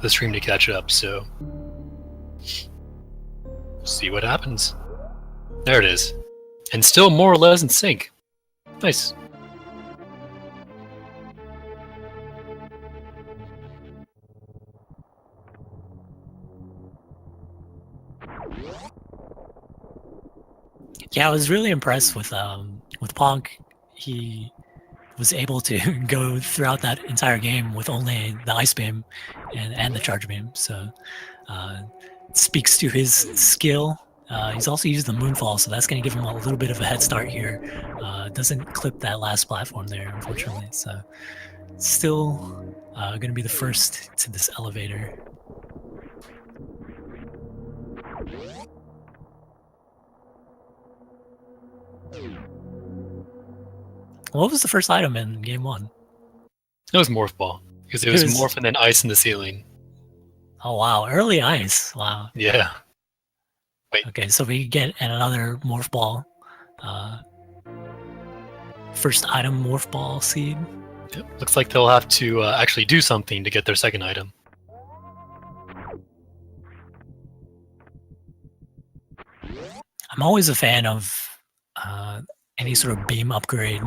the stream to catch up, so see what happens. There it is. And still more or less in sync. Nice. Yeah, I was really impressed with ponk. He was able to go throughout that entire game with only the ice beam and the charge beam. So it speaks to his skill. He's also used the moonfall, so that's going to give him a little bit of a head start here. Doesn't clip that last platform there, unfortunately. So still going to be the first to this elevator. What was the first item in game 1? It was Morph Ball, because it was Morph and then ice in the ceiling. Oh wow, early ice. Wow. Yeah. Wait. Okay, so we get another Morph Ball. First item Morph Ball seed. Yep. Looks like they'll have to actually do something to get their second item. I'm always a fan of any sort of beam upgrade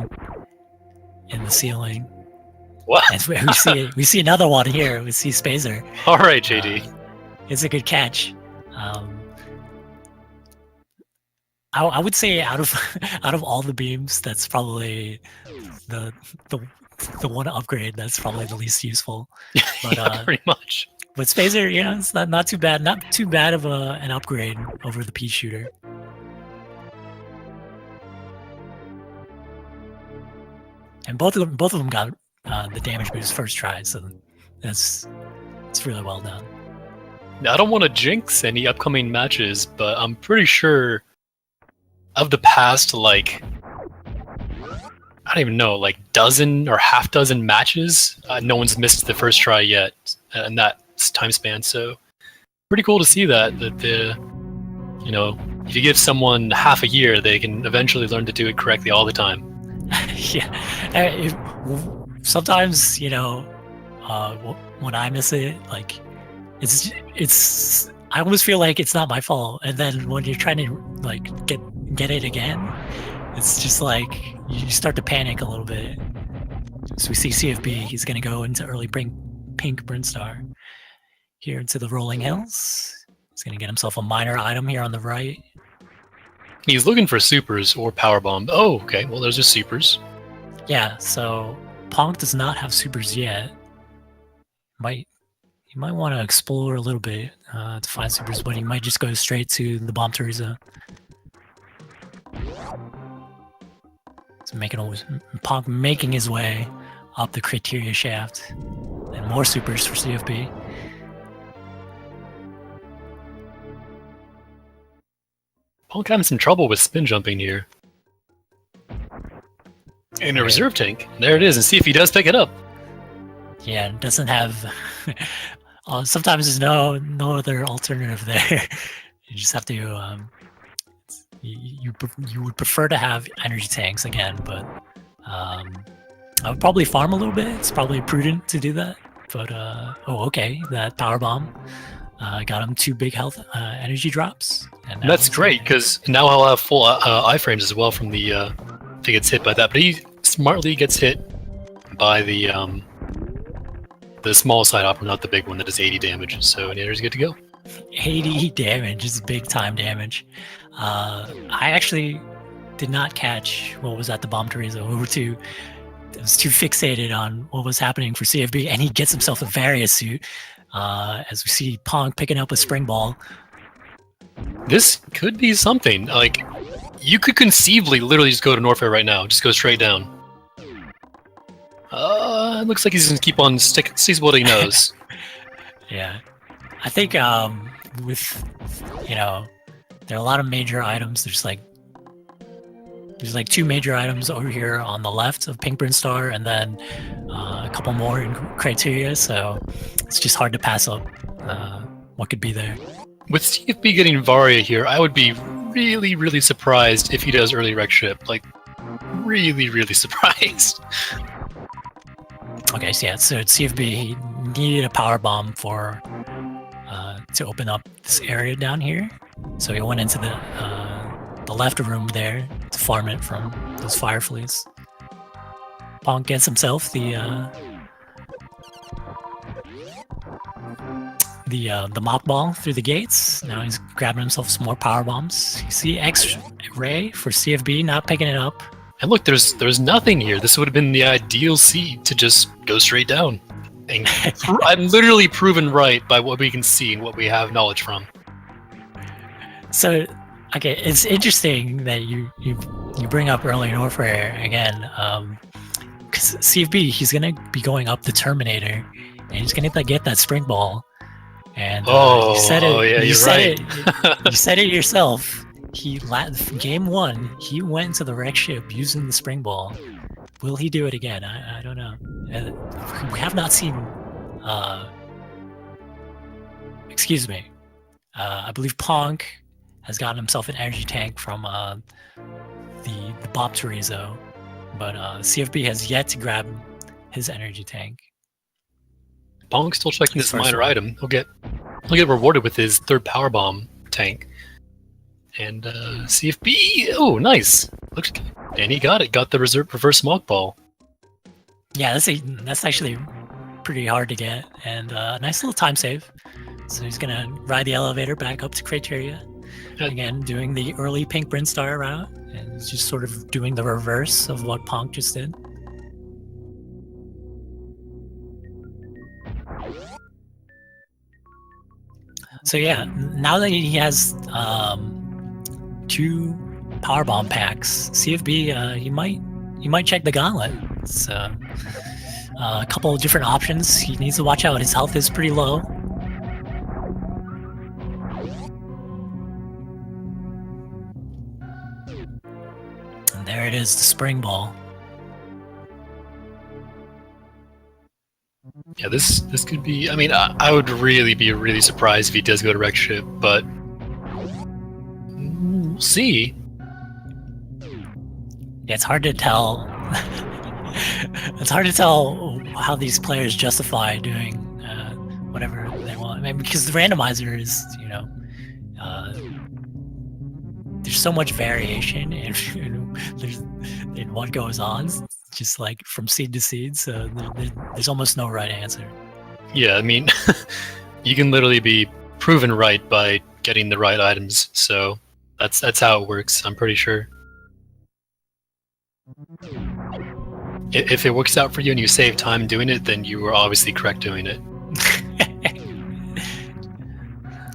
in the ceiling. What? And we see another one here. We see Spazer. All right, JD. It's a good catch. I would say out of all the beams, that's probably the one upgrade that's probably the least useful. But, yeah, pretty much. But Spazer, it's not too bad. Not too bad of an upgrade over the pea shooter. And both of them got the damage boost first try, so it's really well done. Now, I don't want to jinx any upcoming matches, but I'm pretty sure of the past, like, I don't even know, like dozen or half dozen matches, no one's missed the first try yet in that time span. So pretty cool to see that if you give someone half a year, they can eventually learn to do it correctly all the time. Yeah. Sometimes, when I miss it, like it's I almost feel like it's not my fault. And then when you're trying to like get it again, it's just like you start to panic a little bit. So we see CFB, he's gonna go into early pink Brinstar here into the rolling hills. He's gonna get himself a minor item here on the right. He's looking for supers or power bomb. Oh, okay. Well, those are supers. Yeah, so Ponk does not have supers yet. You might want to explore a little bit to find supers, but he might just go straight to the Bomb Teresa. So Ponk making his way up the criteria shaft, and more supers for CFB. Ponk having some trouble with spin jumping here. And a reserve tank. There it is, and see if he does pick it up. Yeah, it doesn't have... sometimes there's no other alternative there. You just have to... You would prefer to have energy tanks again, but I would probably farm a little bit. It's probably prudent to do that. But, okay, that power bomb got him 2 big health energy drops. And that's great, because now he'll have full iframes as well from the... if he gets hit by that. But he smartly gets hit by the small side opera, not the big one that does 80 damage. So he's good to go. 80 damage is big time damage. I actually did not catch what was at the Bomb Teresa. I was too fixated on what was happening for CFB, and he gets himself a Various suit. As we see Ponk picking up a spring ball. This could be something. Like, you could conceivably literally just go to Norfair right now. Just go straight down. It looks like he's going to keep on sees what he knows. Yeah. I think with, there are a lot of major items. There's like 2 major items over here on the left of Pink Brinstar, and then a couple more in criteria, so it's just hard to pass up what could be there. With CFB getting Varia here, I would be really, really surprised if he does early wreck ship. Like, really, really surprised. Okay, so yeah, so CFB, he needed a power bomb for to open up this area down here. So he went into the left room there to farm it from those fire fleas. Ponk gets himself the mop ball through the gates. Now he's grabbing himself some more power bombs. You see X-ray for CFB not picking it up. And look, there's nothing here. This would have been the ideal seed to just go straight down. And I'm literally proven right by what we can see and what we have knowledge from. So, okay, it's interesting that you bring up early Norfair again, because CFB, he's gonna be going up the Terminator, and he's gonna get that spring ball. And you said it. You said it yourself. Game 1, he went to the wreck ship using the spring ball. Will he do it again? I don't know. We have not seen. Excuse me. I believe Ponk has gotten himself an energy tank from the Bob Chorizo, but CFB has yet to grab his energy tank. Ponk's still checking this minor item. He'll get rewarded with his third power bomb tank. And CFB, oh nice! And he got it. Got the reverse smog ball. Yeah, that's actually pretty hard to get, and a nice little time save. So he's gonna ride the elevator back up to Criteria. Again, doing the early pink Brinstar route, and he's just sort of doing the reverse of what Ponk just did. So yeah, now that he has 2 powerbomb packs, CFB he might check the gauntlet. So a couple of different options. He needs to watch out. His health is pretty low. And there it is, the spring ball. Yeah, this could be. I mean, I would really be surprised if he does go to wreck ship, but we'll see. Yeah, it's hard to tell. It's hard to tell how these players justify doing whatever they want. I mean, because the randomizer is, there's so much variation in what goes on, just like from seed to seed. So there's almost no right answer. Yeah, I mean, you can literally be proven right by getting the right items. So that's how it works. I'm pretty sure. If it works out for you and you save time doing it, then you were obviously correct doing it.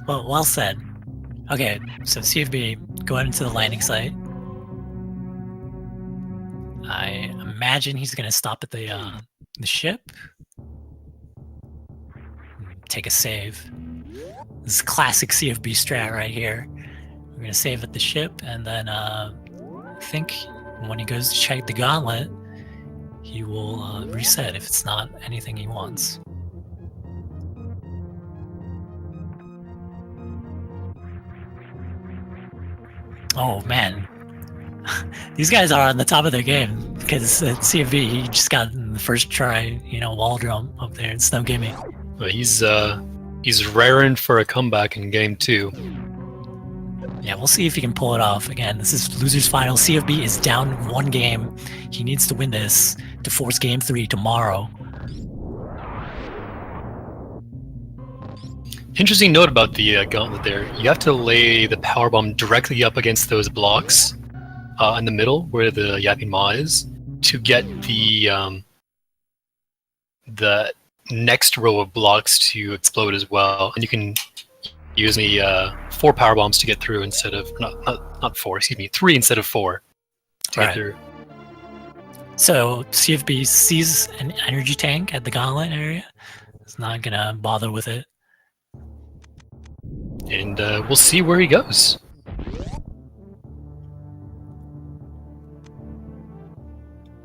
Well said. Okay, so CFB going into the landing site. I imagine he's going to stop at the ship. Take a save. This is classic CFB strat right here. We're going to save at the ship, and then I think when he goes to check the gauntlet, he will reset if it's not anything he wants. Oh man, these guys are on the top of their game because at CFB he just got in the first try, wall drum up there. It's no gimme. But he's raring for a comeback in game 2. Yeah, we'll see if he can pull it off. Again, this is losers final. CFB is down 1 game. He needs to win this to force game 3 tomorrow. Interesting note about the gauntlet there. You have to lay the powerbomb directly up against those blocks in the middle where the Yapping Maw is to get the next row of blocks to explode as well. And you can use 4 power bombs to get through instead of not 4. Excuse me, 3 instead of 4 to get through. So CFB sees an energy tank at the gauntlet area. It's not gonna bother with it, and we'll see where he goes.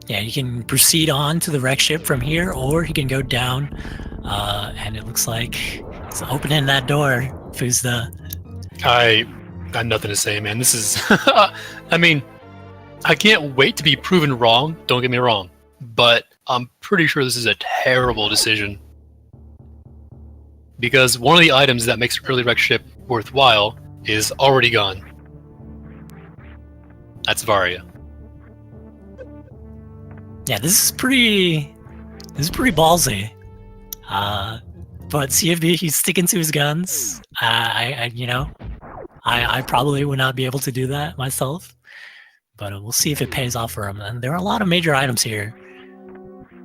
Yeah, he can proceed on to the wreck ship from here, or he can go down. And it looks like it's opening that door. Fuzda. I got nothing to say, man. This is, I mean, I can't wait to be proven wrong. Don't get me wrong, but I'm pretty sure this is a terrible decision. because one of the items that makes early wreck ship worthwhile is already gone. That's Varia. Yeah, this is pretty ballsy. But CFB, he's sticking to his guns. I probably would not be able to do that myself, but we'll see if it pays off for him. And there are a lot of major items here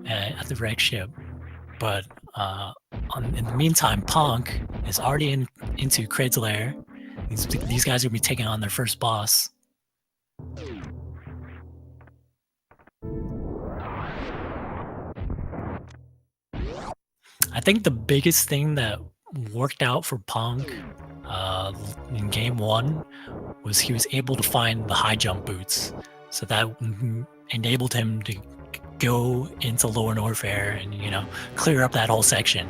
at the wreck ship, but in the meantime, ponk is already into Kraid's lair. These guys will be taking on their first boss. I think the biggest thing that worked out for ponk in game 1 was he was able to find the high jump boots, so that enabled him to go into Lower Norfair and clear up that whole section.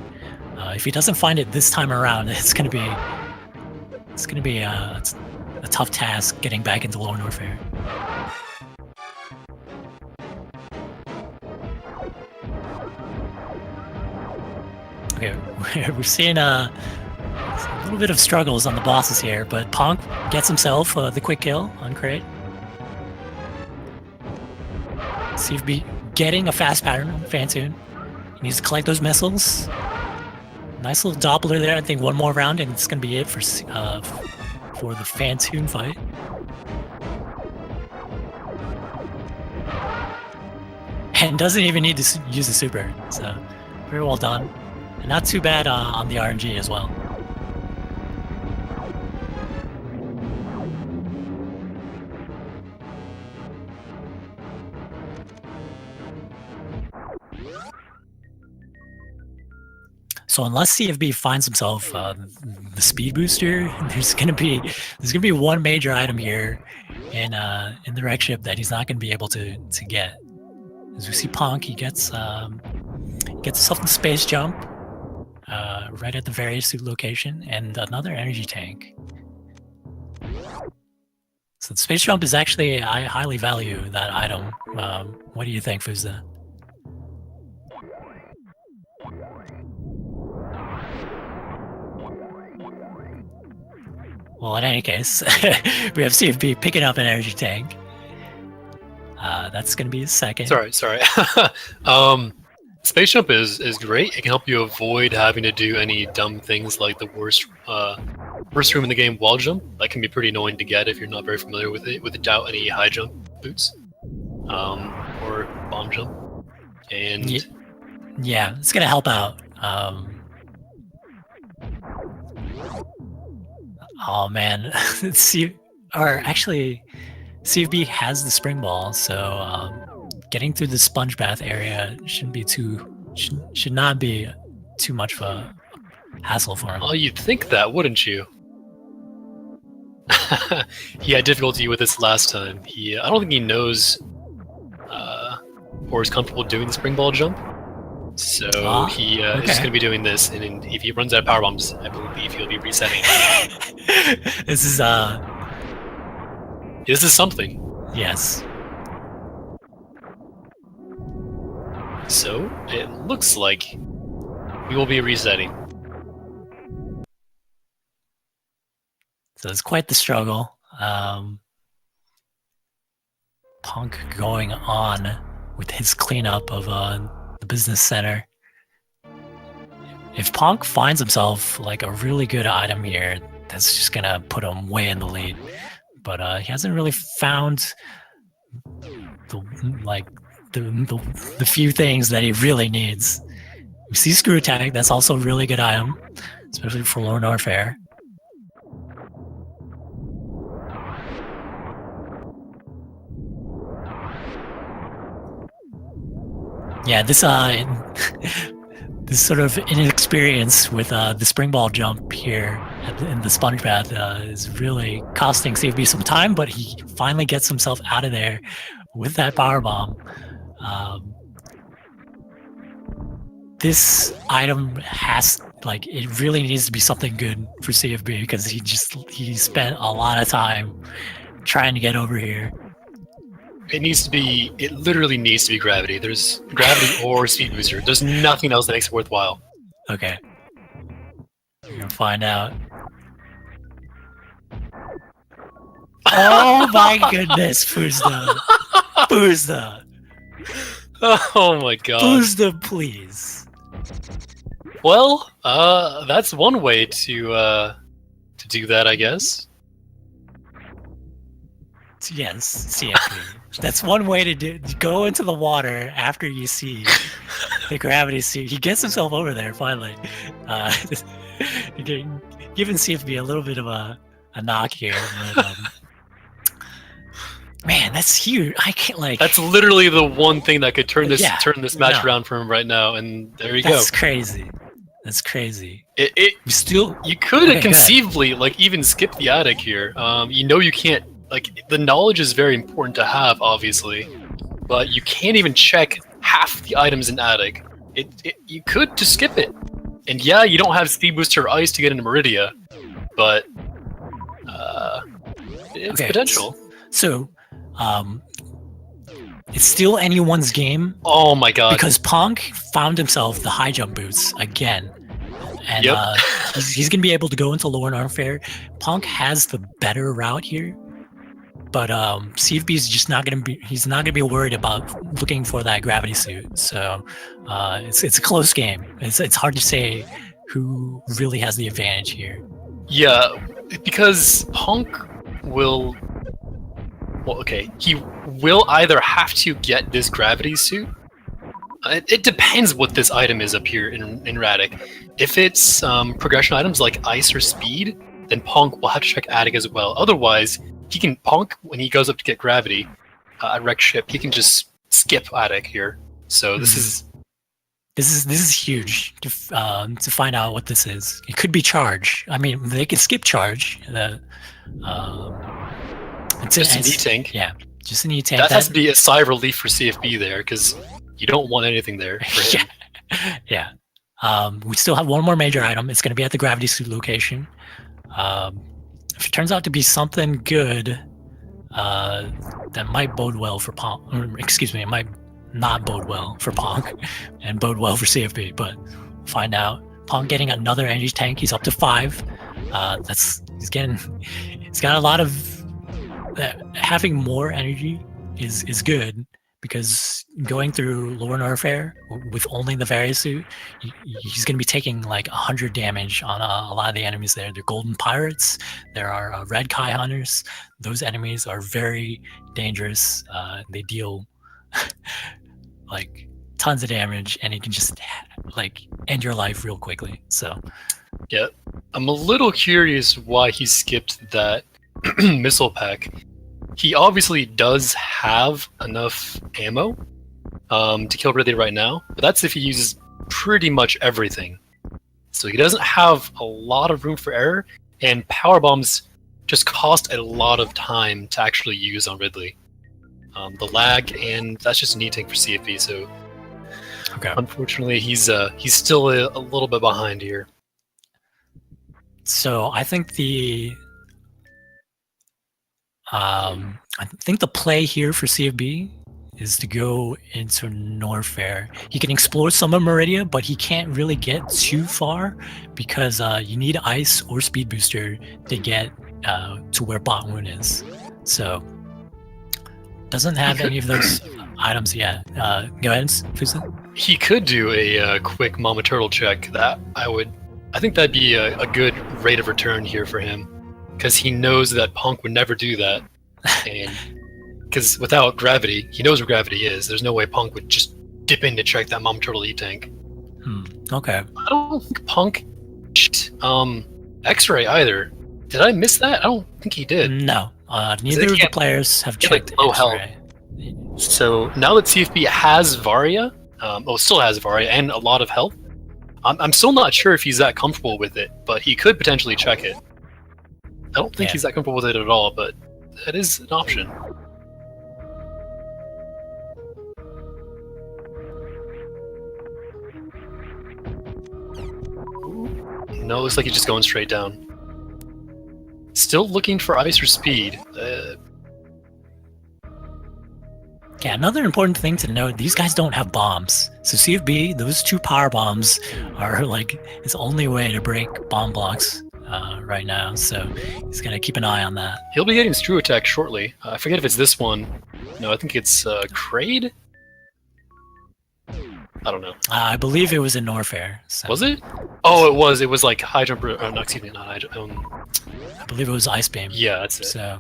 If he doesn't find it this time around, it's gonna be a tough task getting back into Lower Norfair. Okay, we're seeing a little bit of struggles on the bosses here, but ponk gets himself the quick kill on Kraid. CFB getting a fast pattern on Phantoon. He needs to collect those missiles. Nice little Doppler there. I think one more round and it's going to be it for the Phantoon fight. And doesn't even need to use the super, so very well done. And not too bad on the RNG as well. So unless CFB finds himself the speed booster, there's gonna be one major item here in the wreck ship that he's not gonna be able to get. As we see ponk, he gets himself the space jump right at the very suit location, and another energy tank. So the space jump is actually, I highly value that item. What do you think, Fuzda? Well, in any case, we have CFB picking up an energy tank. That's going to be his second. Sorry. Space jump is great. It can help you avoid having to do any dumb things like the worst room in the game, wall jump. That can be pretty annoying to get if you're not very familiar with it, without any high jump boots, or bomb jump. And yeah, it's going to help out. Oh man, CFB has the spring ball, so getting through the sponge bath area should not be too much of a hassle for him. Well, you'd think that, wouldn't you? He had difficulty with this last time. I don't think he knows or is comfortable doing the spring ball jump. So he is just going to be doing this, and if he runs out of power bombs, I believe he'll be resetting. This is something. Yes. So it looks like we will be resetting. So it's quite the struggle. Ponk going on with his cleanup of the business center. If ponk finds himself like a really good item here, that's just gonna put him way in the lead. But he hasn't really found the few things that he really needs. We see screw tag. That's also a really good item, especially for Lower Norfair. Yeah, this sort of inexperience with the spring ball jump here in the sponge bath is really costing CFB some time, but he finally gets himself out of there with that power bomb. This item it really needs to be something good for CFB, because he spent a lot of time trying to get over here. It literally needs to be gravity. There's gravity or speed booster. There's nothing else that makes it worthwhile. Okay. We're gonna find out. Oh my goodness, Fuzda. Fuzda. Oh my god. Fuzda, please. Well, that's one way to do that, I guess. Yes, CFP. That's one way to go into the water after you see the gravity suit. He gets himself over there finally. Giving CFP a little bit of a knock here. But, man, that's huge. I can't like. That's literally the one thing that could turn this match no. around for him right now, and there you That's go. crazy. That's crazy. You could conceivably like even skip the attic here. You know you can't. Like, the knowledge is very important to have, obviously, but you can't even check half the items in attic. You could just skip it. And yeah, you don't have speed booster or ice to get into Meridia, but it's potential. So, it's still anyone's game. Oh my god. Because ponk found himself the high jump boots again. And he's going to be able to go into Lower Norfair. Ponk has the better route here. But CFB is just not gonna be. He's not gonna be worried about looking for that gravity suit. So it's a close game. It's hard to say who really has the advantage here. Yeah, because Ponk will. Well, okay, he will either have to get this gravity suit. It depends what this item is up here in Radic. If it's progression items like ice or speed, then Ponk will have to check attic as well. Otherwise, he can Ponk when he goes up to get gravity at wreck ship. He can just skip attic here. So this is huge to find out what this is. It could be charge. I mean, they could skip charge. Just an E-tank. Yeah, just an E-tank. That has to be a sigh of relief for CFB there, because you don't want anything there for him. Yeah. We still have one more major item. It's going to be at the gravity suit location. If it turns out to be something good, that might bode well for Ponk. Excuse me, it might not bode well for Ponk and bode well for CFB, but we'll find out. Ponk getting another energy tank. He's up to 5. He's got a lot of having more energy is good, because going through Lower Norfair with only the various suit, he's going to be taking like 100 damage on a lot of the enemies there. They're golden pirates. There are red Kai hunters. Those enemies are very dangerous. They deal like tons of damage, and you can just like end your life real quickly. So yeah, I'm a little curious why he skipped that missile pack. He obviously does have enough ammo to kill Ridley right now, but that's if he uses pretty much everything. So he doesn't have a lot of room for error, and power bombs just cost a lot of time to actually use on Ridley. The lag, and that's just an E-tank for CFB, so unfortunately he's still a little bit behind here. So I think the play here for CFB is to go into Norfair. He can explore some of Meridia, but he can't really get too far, because you need ice or speed booster to get to where Bot Wound is. So doesn't have any of those items yet. Go ahead, Fusen. He could do a quick Mama Turtle check. I think that'd be a good rate of return here for him, because he knows that Ponk would never do that. And because without gravity, he knows where gravity is. There's no way Ponk would just dip in to check that Mom Turtle E-tank. Okay. I don't think Ponk X-ray either. Did I miss that? I don't think he did. No. Neither of the players have checked low X-ray. Health. So now that CFB has Varia, still has Varia and a lot of health, I'm still not sure if he's that comfortable with it, but he could potentially check it. I don't think he's that comfortable with it at all, but that is an option. No, it looks like he's just going straight down. Still looking for ice or speed. Yeah, another important thing to note, these guys don't have bombs. So CFB, those 2 power bombs are like his only way to break bomb blocks right now. So he's gonna keep an eye on that. He'll be getting Screw Attack shortly. I forget if it's this one. No, I think it's Kraid? I don't know. I believe it was in Norfair. So. Was it? Oh, it was. It was like High Jumper. No, excuse me, not High Jumper. I believe it was Ice Beam. Yeah, that's it.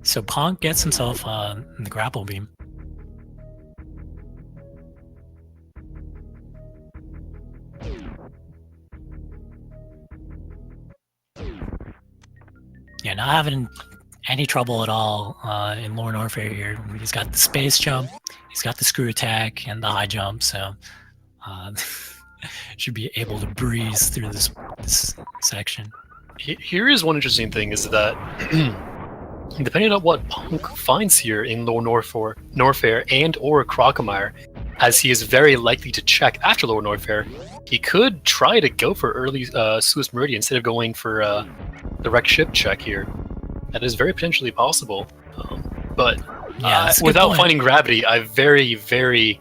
So ponk gets himself in the grapple beam. Yeah, not having any trouble at all in Lord Norfair here. He's got the space jump, he's got the screw attack, and the high jump, so should be able to breeze through this section. Here is one interesting thing, is that depending on what Ponk finds here in Lord Norfair and or Crocomire, as he is very likely to check after Lord Norfair, he could try to go for early Swiss Meridian instead of going for the wrecked ship check here. That is very potentially possible. But yeah, without finding gravity, I very, very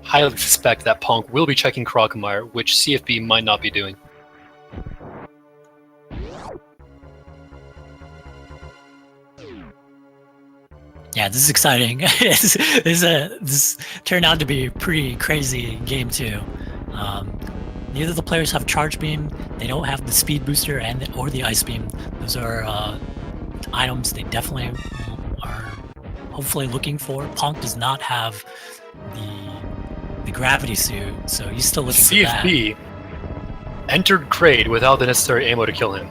highly suspect that Ponk will be checking Crocomire, which CFB might not be doing. Yeah, this is exciting. This turned out to be a pretty crazy game too. Neither of the players have charge beam. They don't have the speed booster or the ice beam. Those are items they definitely are hopefully looking for. Ponk does not have the gravity suit, so he's still looking for that. CFB entered Kraid without the necessary ammo to kill him.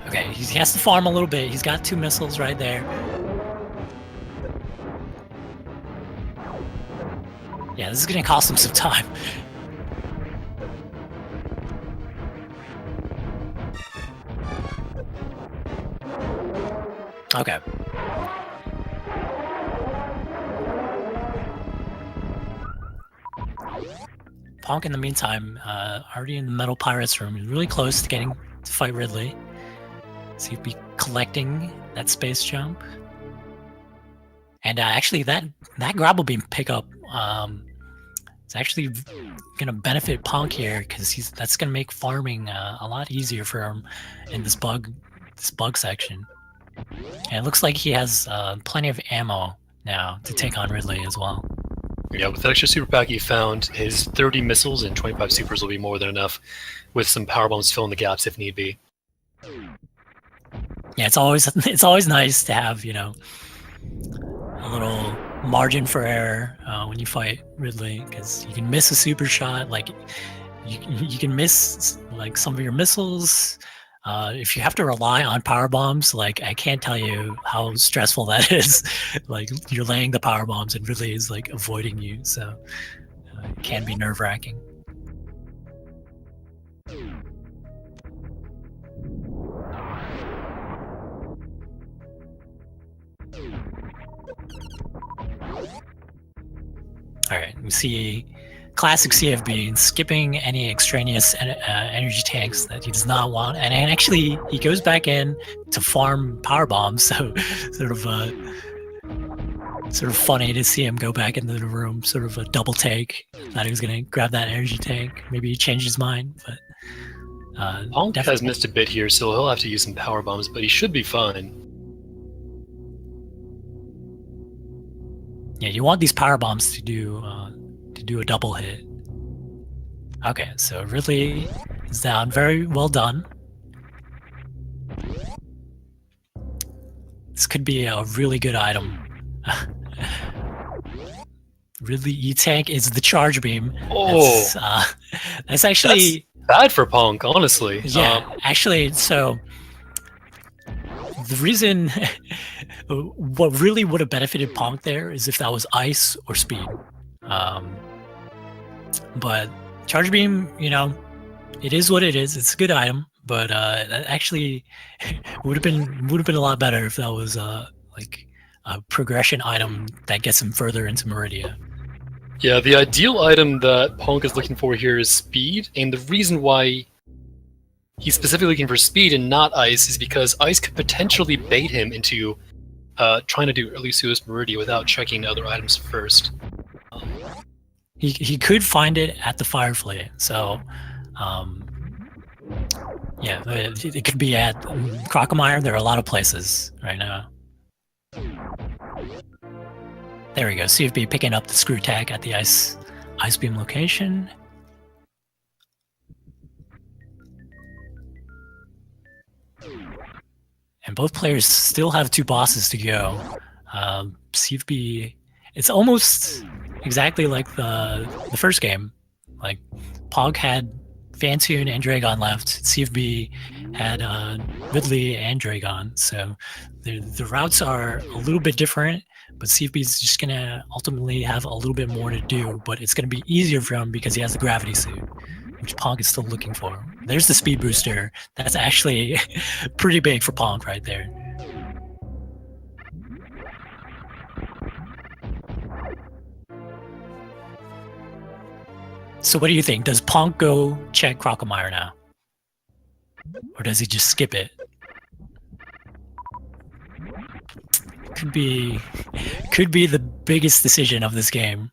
Okay, he has to farm a little bit. He's got 2 missiles right there. Yeah, this is going to cost him some time. Okay. Ponk, in the meantime, already in the Metal Pirates room, is really close to getting to fight Ridley. So he'd be collecting that space jump. And actually, that grapple beam pickup is actually going to benefit Ponk here, because that's going to make farming a lot easier for him in this bug section. And it looks like he has plenty of ammo now to take on Ridley as well. Yeah, with that extra super pack he found, his 30 missiles and 25 supers will be more than enough, with some power bombs filling the gaps if need be. Yeah, it's always nice to have, you know, a little margin for error when you fight Ridley, because you can miss a super shot, like you can miss like some of your missiles. If you have to rely on power bombs, like I can't tell you how stressful that is. Like you're laying the power bombs and Ridley is like avoiding you, so it can be nerve-wracking. All right, we see classic CFB skipping any extraneous energy tanks that he does not want, and actually he goes back in to farm power bombs. So sort of funny to see him go back into the room, sort of a double take. Thought he was gonna grab that energy tank. Maybe he changed his mind, but Ponk has missed a bit here, so he'll have to use some power bombs, but he should be fine. Yeah, you want these power bombs to do a double hit. Okay, so Ridley is down. Very well done. This could be a really good item. Ridley E-Tank is the charge beam. Oh, that's actually bad for Ponk, honestly. Yeah, actually, so the reason what really would have benefited Ponk there is if that was ice or speed. But charge beam, you know, it is what it is. It's a good item, but actually would have been a lot better if that was like a progression item that gets him further into Meridia. Yeah, the ideal item that Ponk is looking for here is speed, and the reason why he's specifically looking for speed and not ice is because ice could potentially bait him into trying to do Elusius Meridia without checking other items first. He could find it at the Firefly, so yeah, it could be at Crocomire. There are a lot of places right now. There we go. CFB picking up the screw tag at the ice beam location. And both players still have 2 bosses to go. CFB, it's almost exactly like the first game. Like, Pog had Phantoon and Dragon left. CFB had Ridley and Dragon. So the routes are a little bit different, but CFB is just going to ultimately have a little bit more to do, but it's going to be easier for him because he has the gravity suit, which Ponk is still looking for. There's the speed booster. That's actually pretty big for Ponk right there. So what do you think? Does Ponk go check Crocomire now? Or does he just skip it? Could be the biggest decision of this game.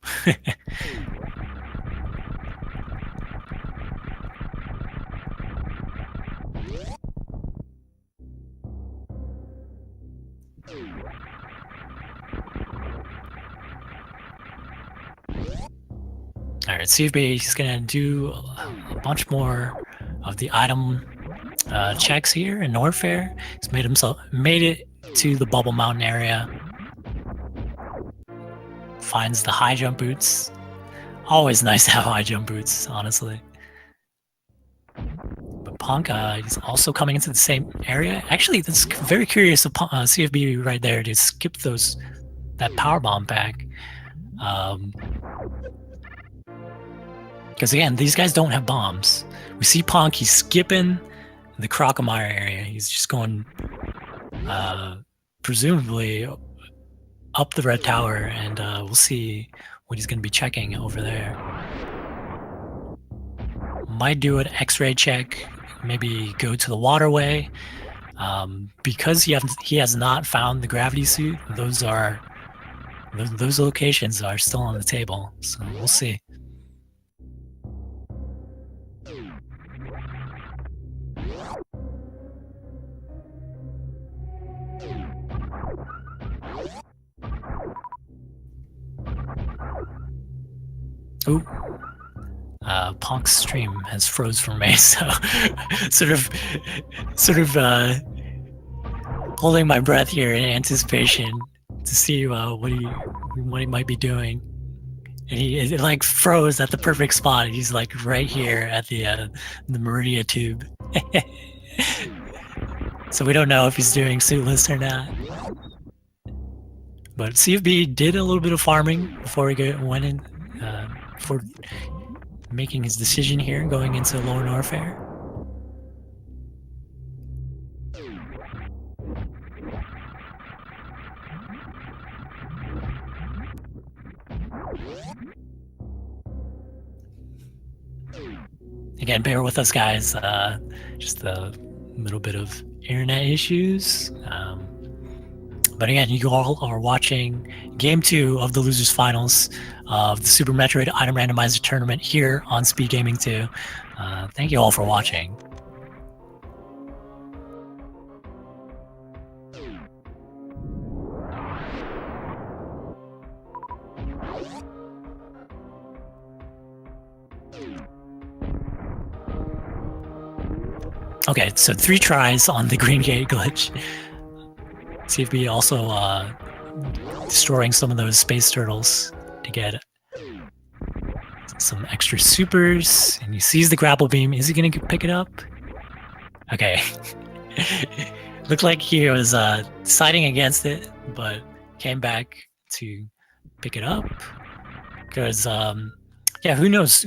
All right, CFB is gonna do a bunch more of the item checks here in Norfair. He's made it to the Bubble Mountain area. Finds the high jump boots. Always nice to have high jump boots, honestly. But Ponk is also coming into the same area. Actually, that's very curious of CFB right there to skip that power bomb pack. Because again, these guys don't have bombs. We see Ponk, he's skipping the Crocomire area. He's just going, presumably, up the red tower, and we'll see what he's going to be checking over there. Might do an X-ray check, maybe go to the waterway. Because he has not found the gravity suit, those locations are still on the table, so we'll see. Ooh. Ponk's stream has froze for me, so sort of holding my breath here in anticipation to see what he might be doing. And it like froze at the perfect spot. He's like right here at the Meridia tube. So we don't know if he's doing suitless or not. But CFB did a little bit of farming before he went in, before making his decision here, going into Lower Norfair. Again, bear with us, guys. Just a little bit of internet issues. But again, you all are watching Game 2 of the Losers Finals of the Super Metroid Item Randomizer Tournament here on Speed Gaming 2. Thank you all for watching. Okay, so 3 tries on the Green Gate glitch. CFB also destroying some of those space turtles to get some extra supers, and he sees the grapple beam. Is he gonna pick it up? Okay. Looked like he was deciding against it, but came back to pick it up. Because, yeah, who knows?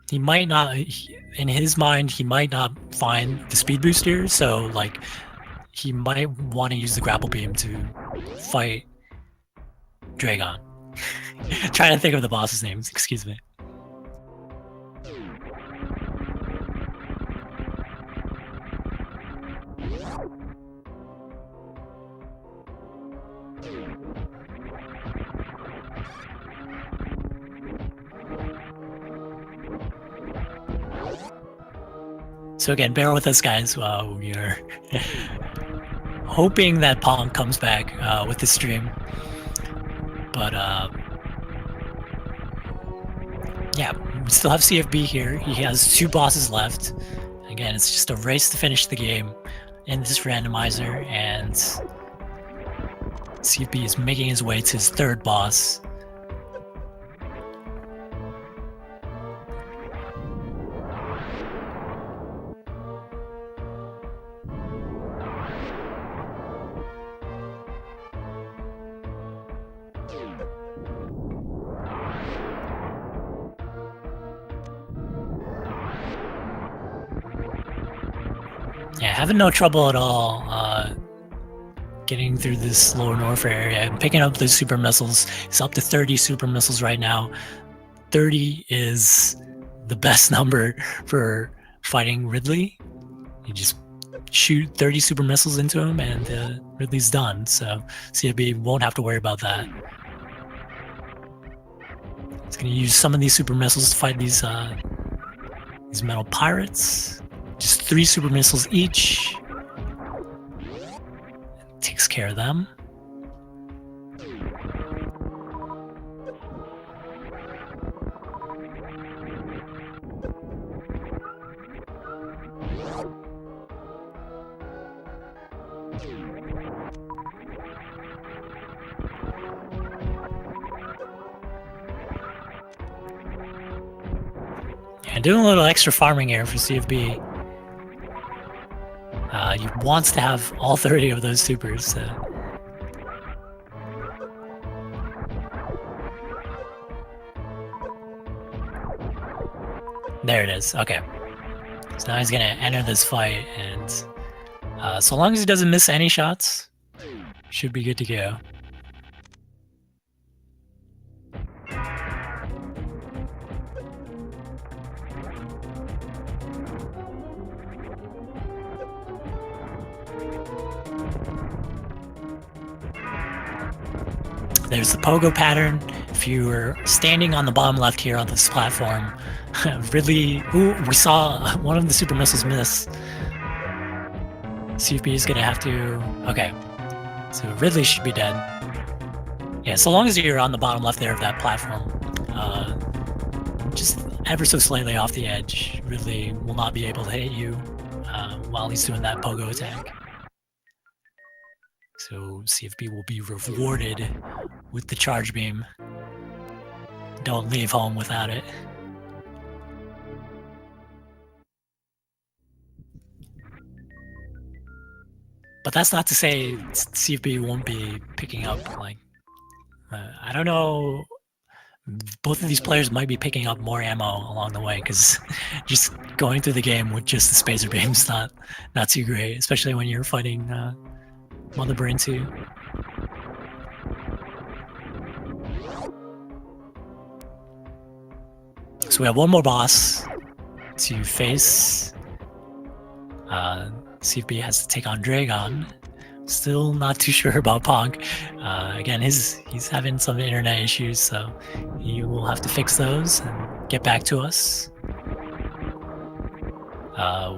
He might not, in his mind, he might not find the speed booster, so like he might want to use the grapple beam to fight Dragon. Trying to think of the boss's names, excuse me. So again, bear with us, guys. We are hoping that ponk comes back with the stream. But yeah, we still have CFB here. He has 2 bosses left. Again, it's just a race to finish the game in this randomizer, and CFB is making his way to his 3rd boss. Yeah, having no trouble at all getting through this lower Norfair area and picking up those super missiles. It's up to 30 super missiles right now. 30 is the best number for fighting Ridley. You just shoot 30 super missiles into him and Ridley's done. So CFB won't have to worry about that. He's going to use some of these super missiles to fight these metal pirates. Just 3 super missiles each. Takes care of them. Yeah, doing a little extra farming here for CFB. He wants to have all 30 of those supers. So. There it is. Okay. So now he's going to enter this fight, and so long as he doesn't miss any shots, should be good to go. There's the pogo pattern. If you were standing on the bottom left here on this platform, Ridley, we saw one of the super missiles miss. CFB is gonna have to, okay. So Ridley should be dead. Yeah, so long as you're on the bottom left there of that platform, just ever so slightly off the edge, Ridley will not be able to hit you while he's doing that pogo attack. So CFB will be rewarded with the charge beam. Don't leave home without it. But that's not to say CFB won't be picking up, like, I don't know, both of these players might be picking up more ammo along the way, because just going through the game with just the spacer beam's not too great, especially when you're fighting Mother Brain 2. So we have one more boss to face. CFB has to take on Dragon. Still not too sure about Ponk. Again, he's having some internet issues, so he will have to fix those and get back to us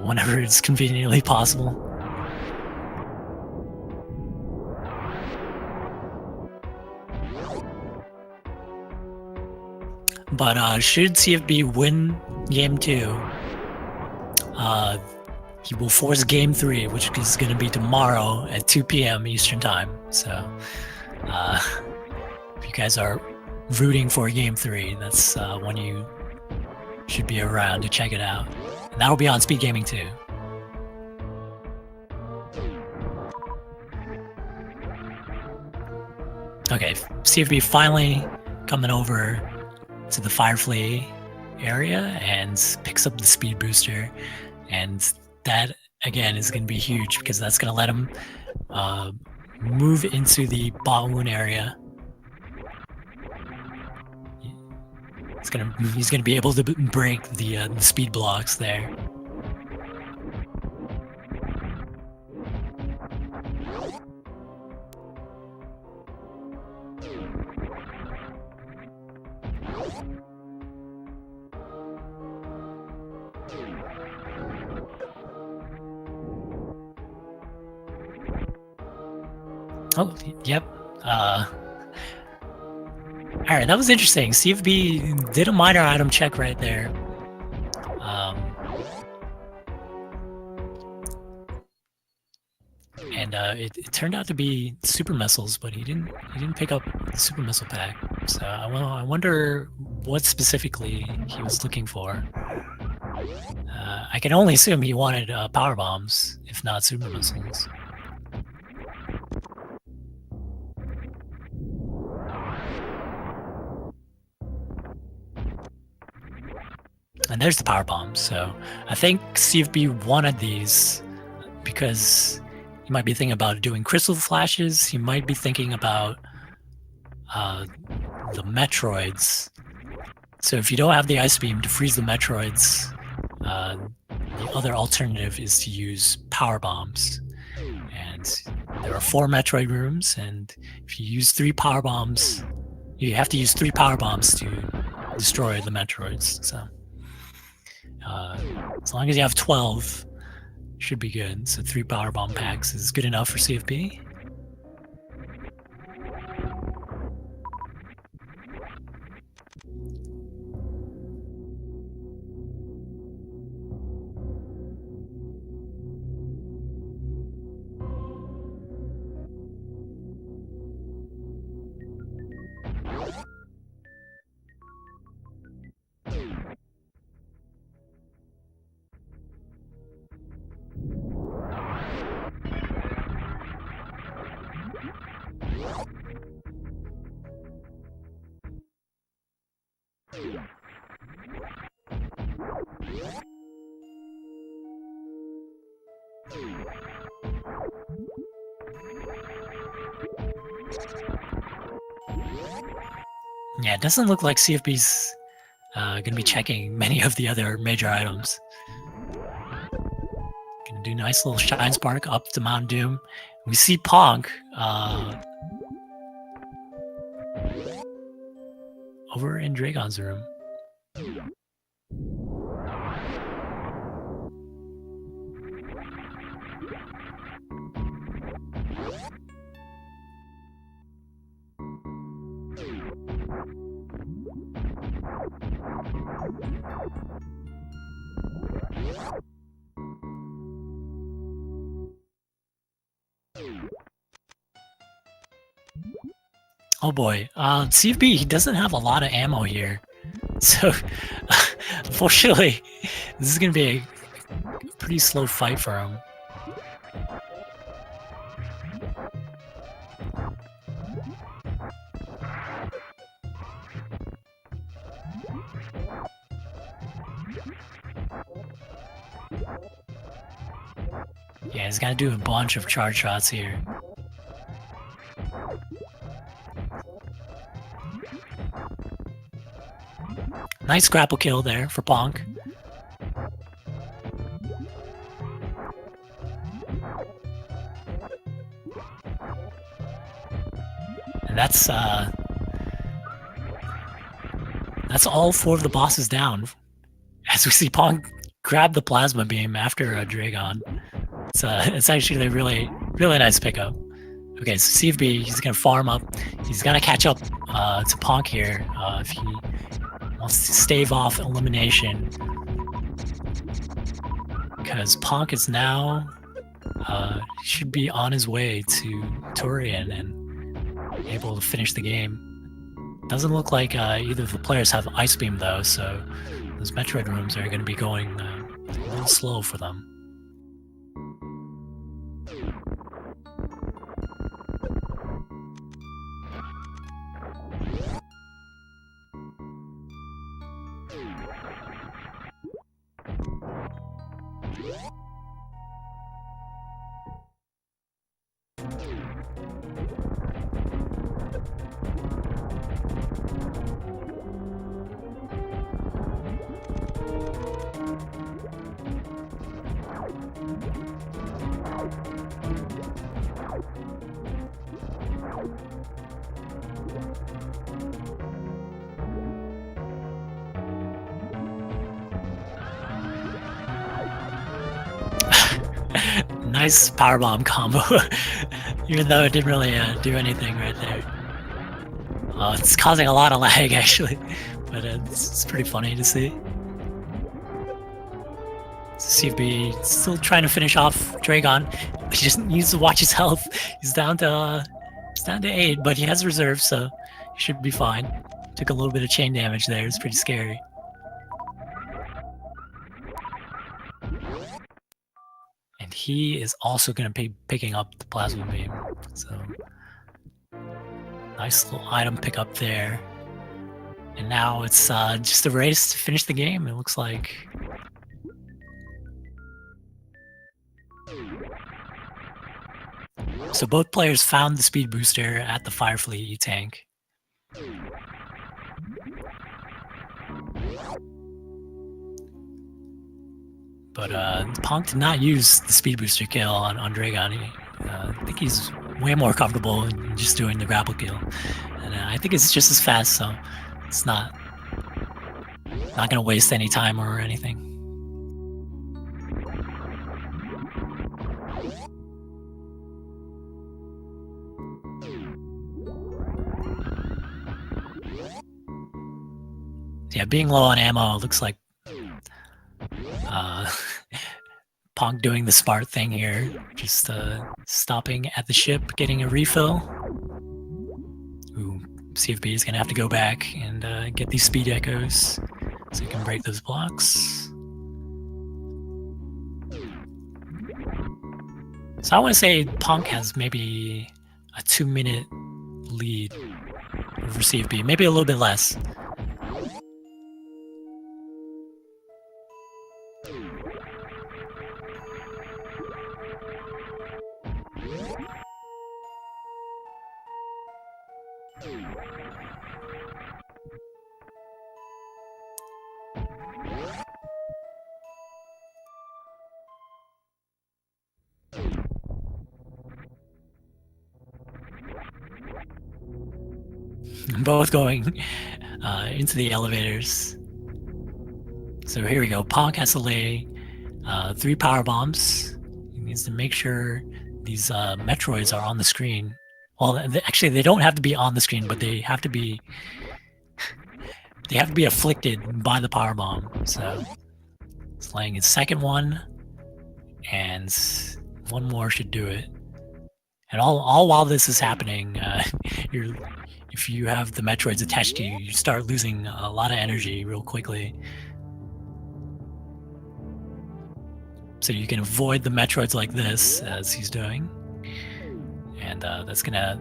whenever it's conveniently possible. But should CFB win Game 2, he will force Game 3, which is going to be tomorrow at 2 p.m. Eastern Time. So if you guys are rooting for Game 3, that's when you should be around to check it out. And that will be on Speed Gaming too. Okay, CFB finally coming over to the Firefly area and picks up the speed booster, and that again is going to be huge because that's going to let him move into the Baoon area. He's gonna be able to break the speed blocks there. Oh, yep. Alright, that was interesting. CFB did a minor item check right there. And it turned out to be super missiles, but he didn't pick up the super missile pack. So I wonder what specifically he was looking for. I can only assume he wanted power bombs, if not super missiles. And there's the power bombs. So I think CFB wanted these because he might be thinking about doing crystal flashes. He might be thinking about the Metroids. So if you don't have the ice beam to freeze the Metroids, the other alternative is to use power bombs. And there are 4 Metroid rooms, and if you use 3 power bombs, you have to use 3 power bombs to destroy the Metroids. So as long as you have 12, should be good. So 3 power bomb packs is good enough for CFB. Yeah, it doesn't look like CFB's going to be checking many of the other major items. Going to do nice little Shine Spark up to Mount Doom. We see Ponk over in Dragon's room. Oh boy, CFB, he doesn't have a lot of ammo here. So, unfortunately, this is going to be a pretty slow fight for him. Yeah, he's got to do a bunch of charge shots here. Nice grapple kill there for Ponk. And that's all 4 of the bosses down. As we see Ponk grab the plasma beam after a Dragon. It's actually a really, really nice pickup. Okay, so CFB, he's gonna farm up. He's gonna catch up to Ponk here if he wants to stave off elimination. Because Ponk is now should be on his way to Turian and able to finish the game. Doesn't look like either of the players have Ice Beam though, so those Metroid rooms are going to be going a little slow for them. Nice powerbomb combo, even though it didn't really do anything right there. It's causing a lot of lag actually, but it's pretty funny to see. CFB still trying to finish off Dragon. He just needs to watch his health. He's down to 8, but he has reserves, so he should be fine. Took a little bit of chain damage there. It's pretty scary. And he is also going to be picking up the plasma beam. So nice little item pickup there. And now it's just a race to finish the game, it looks like. So both players found the speed booster at the Firefleet E-Tank. But ponk did not use the speed booster kill on Dragon. I think he's way more comfortable in just doing the grapple kill. And I think it's just as fast, so it's not going to waste any time or anything. Yeah, being low on ammo, looks like ponk doing the smart thing here, just stopping at the ship, getting a refill. Ooh, CFB is gonna have to go back and get these speed echoes so he can break those blocks. So I want to say ponk has maybe a 2-minute lead over CFB, maybe a little bit less. Both going into the elevators. So here we go. Ponk has to lay 3 power bombs. He needs to make sure these Metroids are on the screen. Well, actually, they don't have to be on the screen, but they have to be afflicted by the power bomb. So it's laying his second one, and one more should do it. And all while this is happening, if you have the Metroids attached to you, you start losing a lot of energy real quickly. So you can avoid the Metroids like this, as he's doing. And that's going to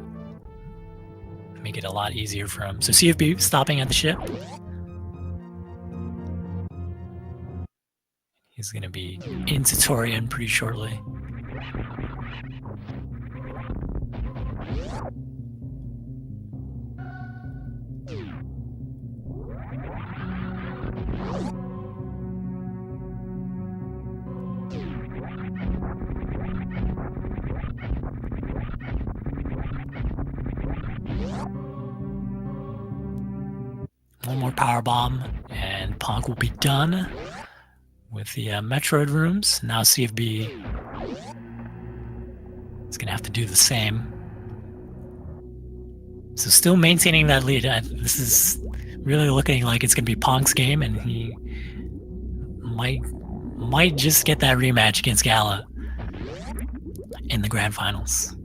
make it a lot easier for him. So CFB stopping at the ship. He's going to be into Torian pretty shortly. One more power bomb, and ponk will be done with the Metroid rooms. Now CFB is going to have to do the same. So still maintaining that lead. This is really looking like it's going to be ponk's game, and he might just get that rematch against Gala in the grand finals.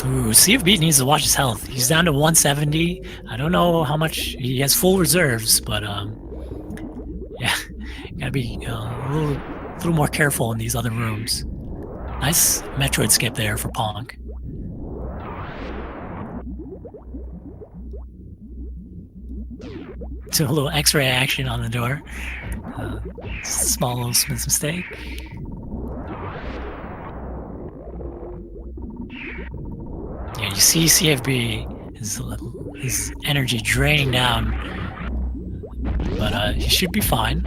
Ooh, CFB needs to watch his health. He's down to 170. I don't know how much he has full reserves, but yeah, gotta be a little more careful in these other rooms. Nice Metroid skip there for ponk. So a little X-ray action on the door. Small little Smith's mistake. Yeah, you see CFB, his energy draining down. but he should be fine.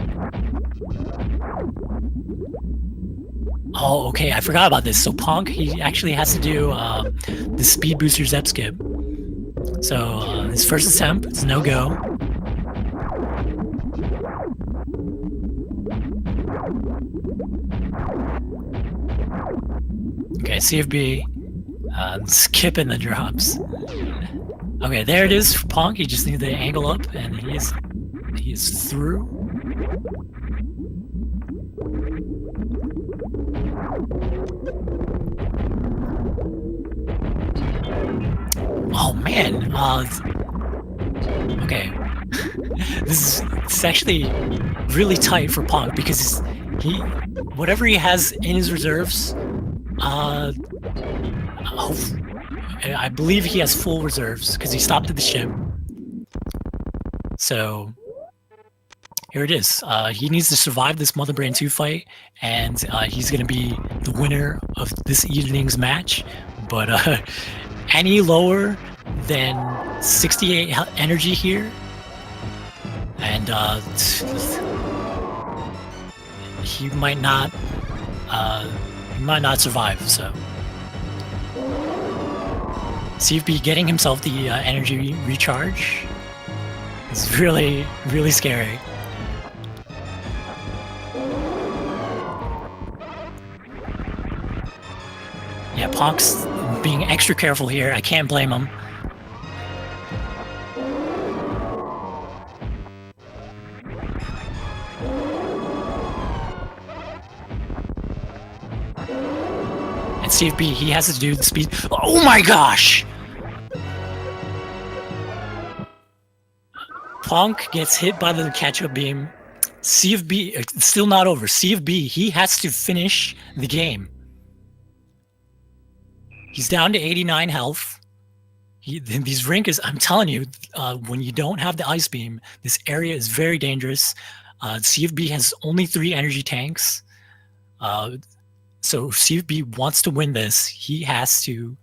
Oh, okay, I forgot about this. So ponk, he actually has to do the speed booster Zep skip. So his first attempt is no go. Okay, CFB skipping the drops. Okay, there it is for ponk. He just needs to angle up, and he is through. Oh man, okay. This is actually really tight for ponk because whatever he has in his reserves, I believe he has full reserves because he stopped at the ship. So here it is. He needs to survive this Mother Brain 2 fight, and he's going to be the winner of this evening's match. But any lower than 68 energy here, and he might not survive. So CFB getting himself the energy recharge is really, really scary. Yeah, Ponk's being extra careful here. I can't blame him. And CFB, he has to do the speed. Oh my gosh! Ponk gets hit by the catch-up beam. CFB, it's still not over. CFB, he has to finish the game. He's down to 89 health. These Rinkas, I'm telling you, when you don't have the ice beam, this area is very dangerous. CFB has only 3 energy tanks. So if CFB wants to win this, he has to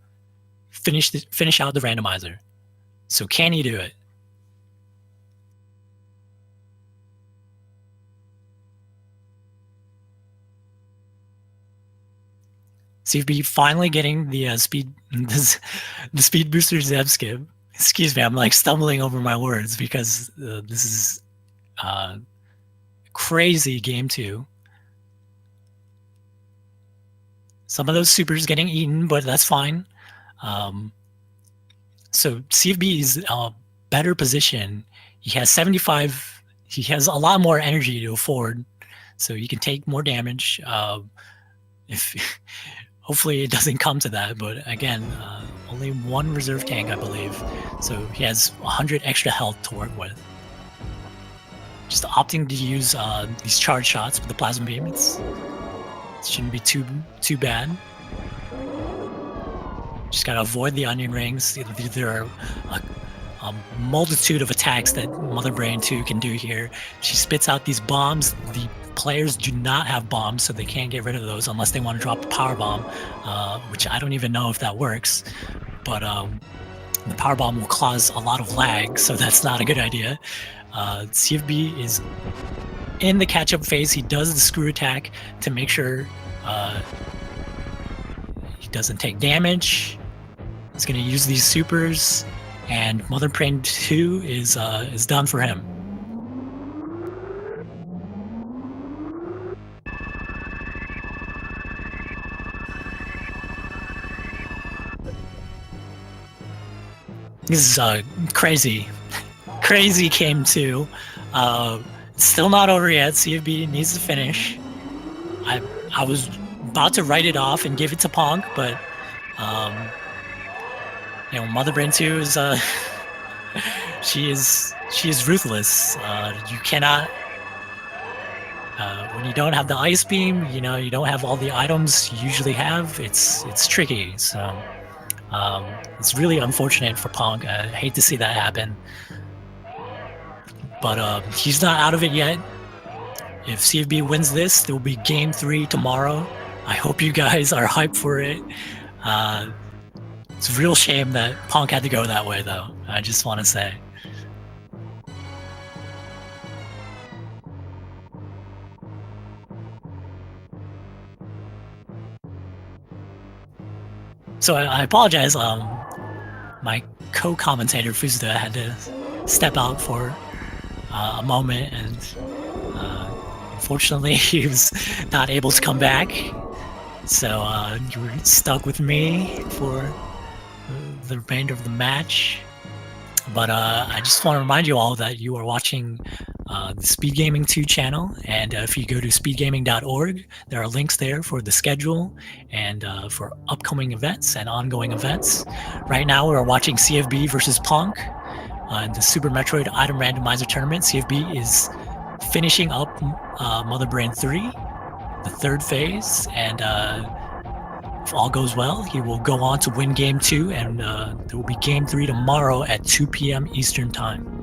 finish out the randomizer. So can he do it? CFB finally getting the speed booster Zeb skip. Excuse me, I'm like stumbling over my words because this is crazy game 2. Some of those supers getting eaten, but that's fine. So CFB is a better position. He has 75. He has a lot more energy to afford, so he can take more damage. Hopefully it doesn't come to that, but again, only 1 reserve tank, I believe. So he has 100 extra health to work with. Just opting to use these charge shots with the plasma beam. It shouldn't be too bad. Just gotta avoid the onion rings. There are a multitude of attacks that Mother Brain 2 can do here. She spits out these bombs. The players do not have bombs, so they can't get rid of those unless they want to drop a power bomb, which I don't even know if that works. But the power bomb will cause a lot of lag, so that's not a good idea. CFB is in the catch-up phase. He does the screw attack to make sure he doesn't take damage. He's going to use these supers, and Mother Brain 2 is done for him. This is crazy. Crazy game 2. Still not over yet. CFB needs to finish. I was about to write it off and give it to ponk, but Mother Brain 2 is she is ruthless. You cannot when you don't have the ice beam, you don't have all the items you usually have. It's tricky. So it's really unfortunate for ponk. I hate to see that happen. But he's not out of it yet. If CFB wins this, there will be game 3 tomorrow. I hope you guys are hyped for it. It's a real shame that ponk had to go that way, though. I just want to say. So I apologize. My co-commentator Fuzda had to step out for a moment, and unfortunately, he was not able to come back. So you were stuck with me for the remainder of the match. But I just want to remind you all that you are watching the Speed Gaming 2 channel, and if you go to speedgaming.org, there are links there for the schedule and for upcoming events and ongoing events. Right now, we're watching CFB versus ponk in the Super Metroid Item Randomizer Tournament. CFB is finishing up Mother Brain 3, the third phase, and if all goes well, he will go on to win Game 2, and there will be Game 3 tomorrow at 2 p.m. Eastern Time.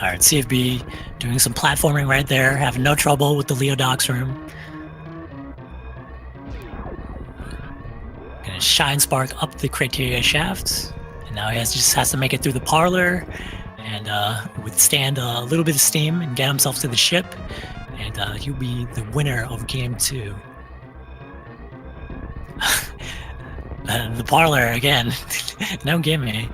All right, CFB doing some platforming right there, having no trouble with the Leodox room. Gonna shine spark up the criteria shaft, and now he just has to make it through the parlor and withstand a little bit of steam and get himself to the ship, and he'll be the winner of Game 2. The parlor again, no gimme.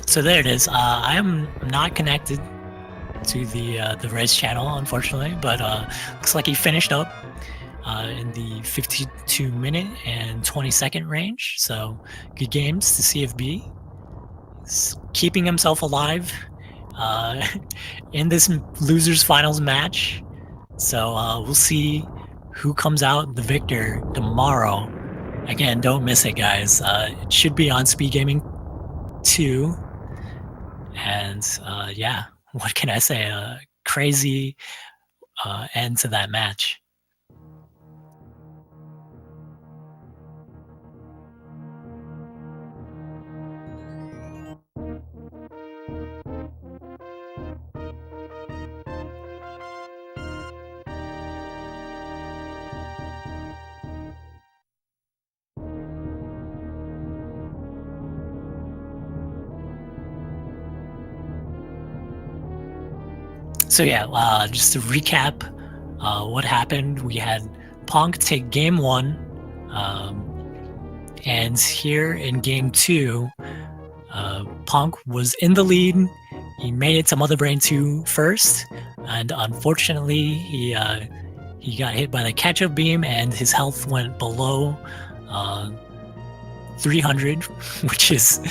So there it is. I am not connected to the race channel, unfortunately, but looks like he finished up in the 52-minute and 20-second range. So good games to CFB. He's keeping himself alive in this losers finals match. So we'll see who comes out the victor tomorrow. Again, don't miss it, guys. It should be on Speed Gaming 2. And yeah, what can I say? A crazy end to that match. So yeah, just to recap what happened, we had ponk take Game 1, and here in Game 2, ponk was in the lead. He made it to Mother Brain 2 first, and unfortunately, he got hit by the catch-up beam, and his health went below 300, which is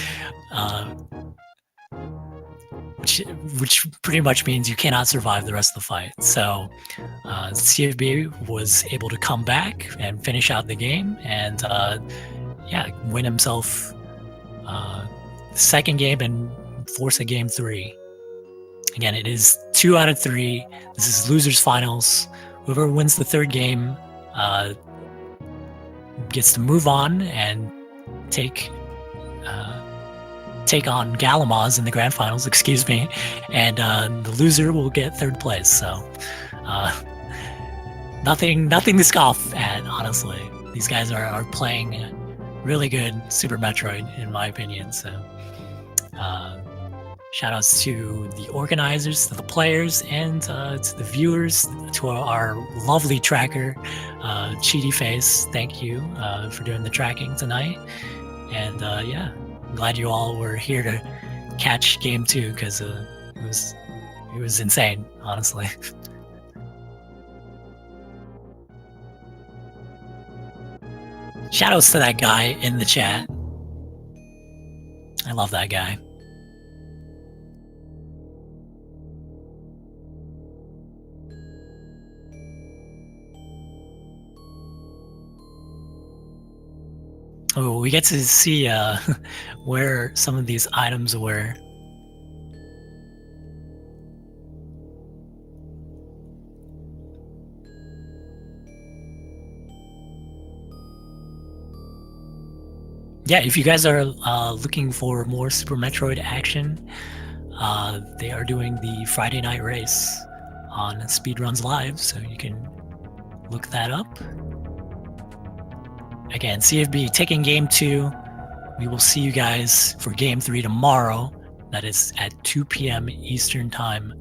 which pretty much means you cannot survive the rest of the fight. So CFB was able to come back and finish out the game, and yeah, win himself the second game and force a Game 3. Again, it is 2 out of 3. This is losers finals. Whoever wins the third game gets to move on and take on Galamaz in the grand finals, excuse me, and the loser will get third place. So nothing to scoff at, honestly. These guys are playing really good Super Metroid, in my opinion. So shout outs to the organizers, to the players, and to the viewers, to our lovely tracker, Cheaty Face. Thank you for doing the tracking tonight. And yeah, I'm glad you all were here to catch Game 2, because it was insane, honestly. Shoutouts to that guy in the chat. I love that guy. Oh, we get to see where some of these items were. Yeah, if you guys are looking for more Super Metroid action, they are doing the Friday night race on Speedruns Live, so you can look that up. Again, CFB taking game 2. We will see you guys for game 3 tomorrow. That is at 2 p.m. Eastern Time.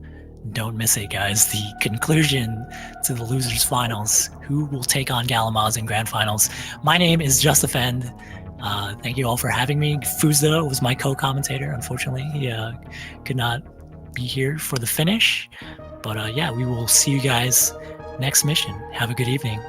Don't miss it, guys. The conclusion to the losers finals. Who will take on Galamaz in grand finals? My name is Just Defend. Thank you all for having me. Fuzda was my co-commentator. Unfortunately, he could not be here for the finish. But yeah, we will see you guys next mission. Have a good evening.